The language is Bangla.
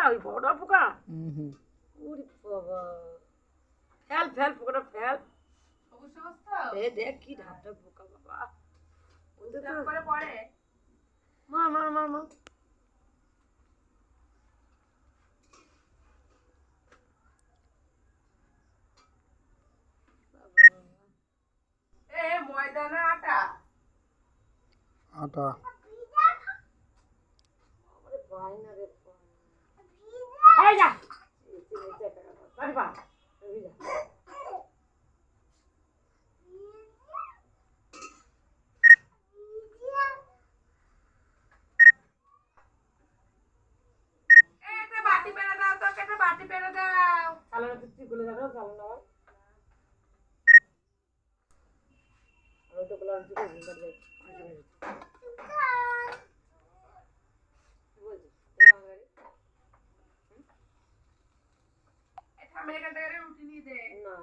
ওই বড় পোকা হুম ওরে বাবা ফেল ফেল পোকাটা ফেল দেখ কি ঢাপটা পোকা বাবা করে পড়ে মার মার মার মার ময়দা না আটা আটা বাটি পেরে দাও চালানো তুই খুলে যাবে চালানো ওইটা বলে আনছি রুটি নিয়ে দে না